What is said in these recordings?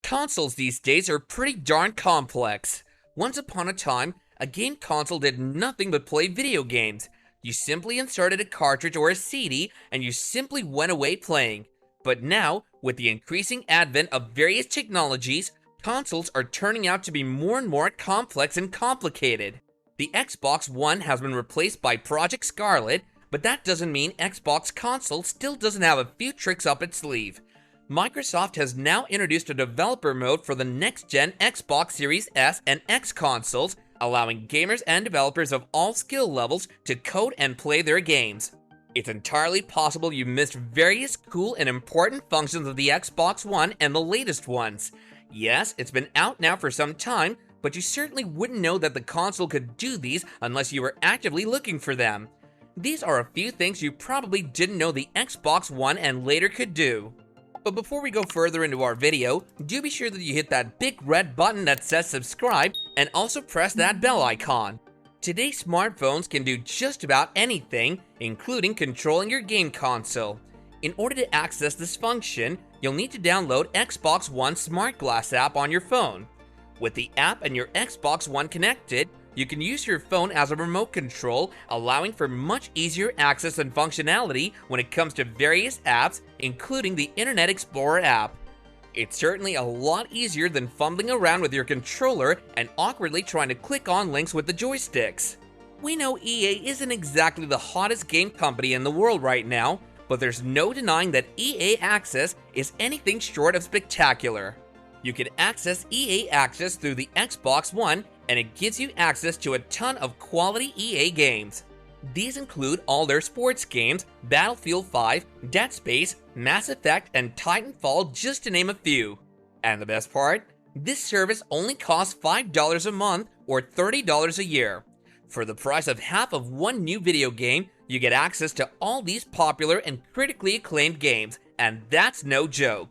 Consoles these days are pretty darn complex. Once upon a time, a game console did nothing but play video games. You simply inserted a cartridge or a CD and you simply went away playing. But now, with the increasing advent of various technologies, consoles are turning out to be more and more complex and complicated. The Xbox One has been replaced by Project Scarlett, but that doesn't mean Xbox console still doesn't have a few tricks up its sleeve. Microsoft has now introduced a developer mode for the next-gen Xbox Series S and X consoles, allowing gamers and developers of all skill levels to code and play their games. It's entirely possible you missed various cool and important functions of the Xbox One and the latest ones. Yes, it's been out now for some time, but you certainly wouldn't know that the console could do these unless you were actively looking for them. These are a few things you probably didn't know the Xbox One and later could do. But before we go further into our video, do be sure that you hit that big red button that says subscribe and also press that bell icon. Today's smartphones can do just about anything, including controlling your game console. In order to access this function, you'll need to download Xbox One Smart Glass app on your phone. With the app and your Xbox One connected, you can use your phone as a remote control, allowing for much easier access and functionality when it comes to various apps, including the Internet Explorer app. It's certainly a lot easier than fumbling around with your controller and awkwardly trying to click on links with the joysticks. We know EA isn't exactly the hottest game company in the world right now, but there's no denying that EA Access is anything short of spectacular. You can access EA Access through the Xbox One, and it gives you access to a ton of quality EA games. These include all their sports games, Battlefield 5, Dead Space, Mass Effect, and Titanfall, just to name a few. And the best part? This service only costs $5 a month or $30 a year. For the price of half of one new video game, you get access to all these popular and critically acclaimed games, and that's no joke.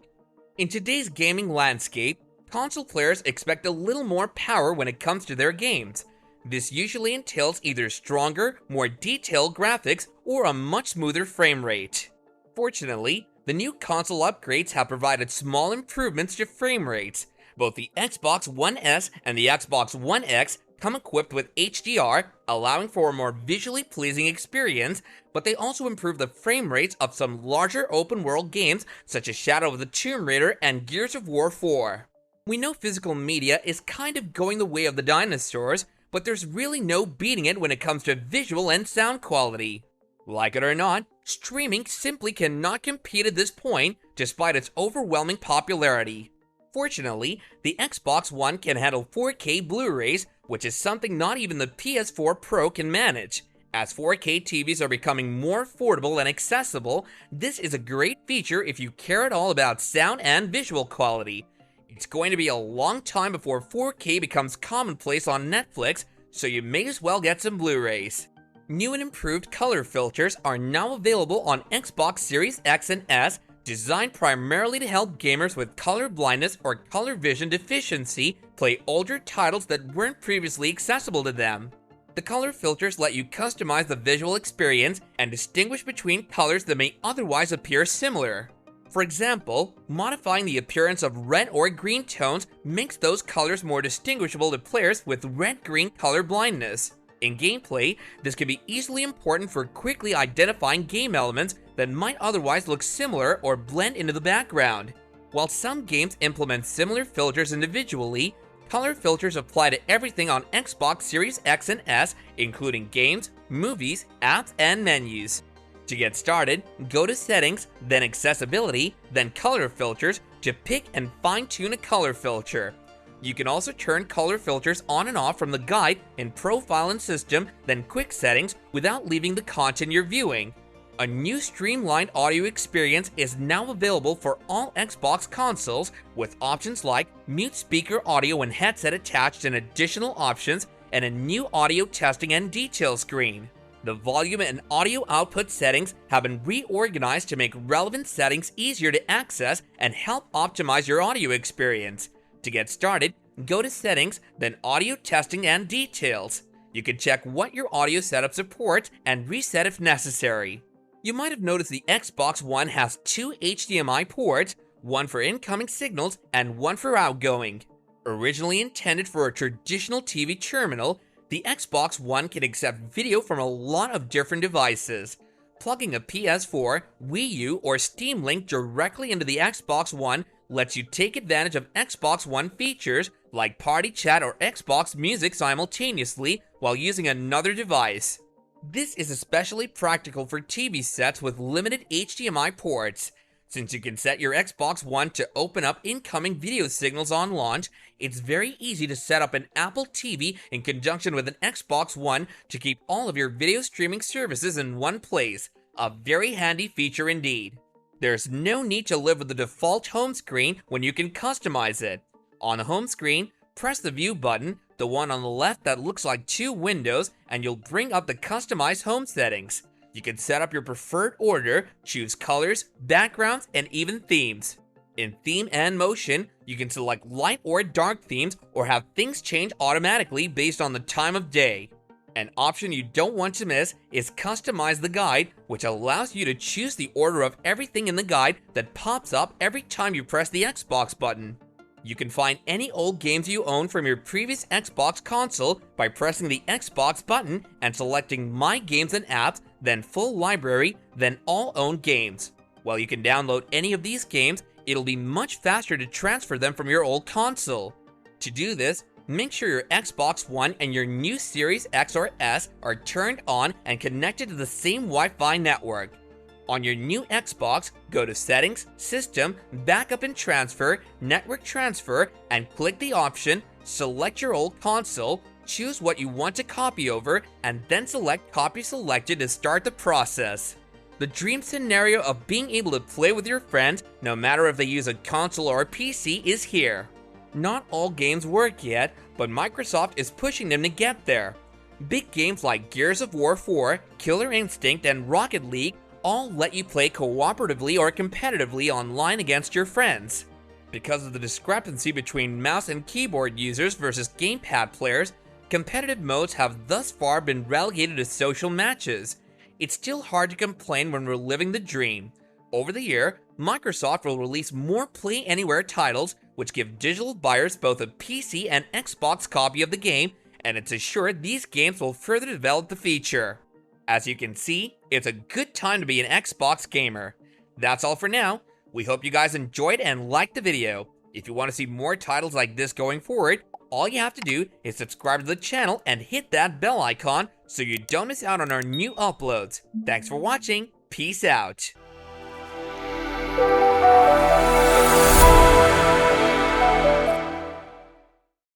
In today's gaming landscape, console players expect a little more power when it comes to their games. This usually entails either stronger, more detailed graphics or a much smoother frame rate. Fortunately, the new console upgrades have provided small improvements to frame rates. Both the Xbox One S and the Xbox One X come equipped with HDR, allowing for a more visually pleasing experience, but they also improve the frame rates of some larger open-world games such as Shadow of the Tomb Raider and Gears of War 4. We know physical media is kind of going the way of the dinosaurs, but there's really no beating it when it comes to visual and sound quality. Like it or not, streaming simply cannot compete at this point, despite its overwhelming popularity. Fortunately, the Xbox One can handle 4K Blu Rays, which is something not even the PS4 Pro can manage. As 4K TVs are becoming more affordable and accessible, this is a great feature if you care at all about sound and visual quality. It's going to be a long time before 4K becomes commonplace on Netflix, so you may as well get some Blu Rays. New and improved color filters are now available on Xbox Series X and S, designed primarily to help gamers with color blindness or color vision deficiency play older titles that weren't previously accessible to them. The color filters let you customize the visual experience and distinguish between colors that may otherwise appear similar. For example, modifying the appearance of red or green tones makes those colors more distinguishable to players with red-green color blindness. In gameplay, this can be easily important for quickly identifying game elements that might otherwise look similar or blend into the background. While some games implement similar filters individually, color filters apply to everything on Xbox Series X and S, including games, movies, apps, and menus. To get started, go to Settings, then Accessibility, then Color Filters to pick and fine-tune a color filter. You can also turn color filters on and off from the guide in Profile and System, then Quick Settings without leaving the content you're viewing. A new streamlined audio experience is now available for all Xbox consoles, with options like mute speaker audio and headset attached and additional options, and a new audio testing and detail screen. The volume and audio output settings have been reorganized to make relevant settings easier to access and help optimize your audio experience. To get started, go to Settings, then Audio Testing and Details. You can check what your audio setup supports and reset if necessary. You might have noticed the Xbox One has two HDMI ports, one for incoming signals and one for outgoing. Originally intended for a traditional TV terminal, the Xbox One can accept video from a lot of different devices. Plugging a PS4, Wii U, or Steam Link directly into the Xbox One lets you take advantage of Xbox One features like Party Chat or Xbox Music simultaneously while using another device. This is especially practical for TV sets with limited HDMI ports. Since you can set your Xbox One to open up incoming video signals on launch, it's very easy to set up an Apple TV in conjunction with an Xbox One to keep all of your video streaming services in one place. A very handy feature indeed. There's no need to live with the default home screen when you can customize it. On the home screen, press the View button, the one on the left that looks like two windows, and you'll bring up the customized home settings. You can set up your preferred order, choose colors, backgrounds, and even themes. In Theme and Motion, you can select light or dark themes or have things change automatically based on the time of day. An option you don't want to miss is Customize the Guide, which allows you to choose the order of everything in the guide that pops up every time you press the Xbox button. You can find any old games you own from your previous Xbox console by pressing the Xbox button and selecting My Games and Apps, then Full Library, then All Owned Games. While you can download any of these games, it'll be much faster to transfer them from your old console. To do this, make sure your Xbox One and your new Series X or S are turned on and connected to the same Wi-Fi network. On your new Xbox, go to Settings, System, Backup and Transfer, Network Transfer, and click the option, select your old console, choose what you want to copy over, and then select Copy Selected to start the process. The dream scenario of being able to play with your friends, no matter if they use a console or a PC, is here. Not all games work yet, but Microsoft is pushing them to get there. Big games like Gears of War 4, Killer Instinct, and Rocket League all let you play cooperatively or competitively online against your friends. Because of the discrepancy between mouse and keyboard users versus gamepad players, competitive modes have thus far been relegated to social matches. It's still hard to complain when we're living the dream. Over the year, Microsoft will release more Play Anywhere titles, which give digital buyers both a PC and Xbox copy of the game, and it's assured these games will further develop the feature. As you can see, it's a good time to be an Xbox gamer. That's all for now. We hope you guys enjoyed and liked the video. If you want to see more titles like this going forward, all you have to do is subscribe to the channel and hit that bell icon so you don't miss out on our new uploads. Thanks for watching. Peace out.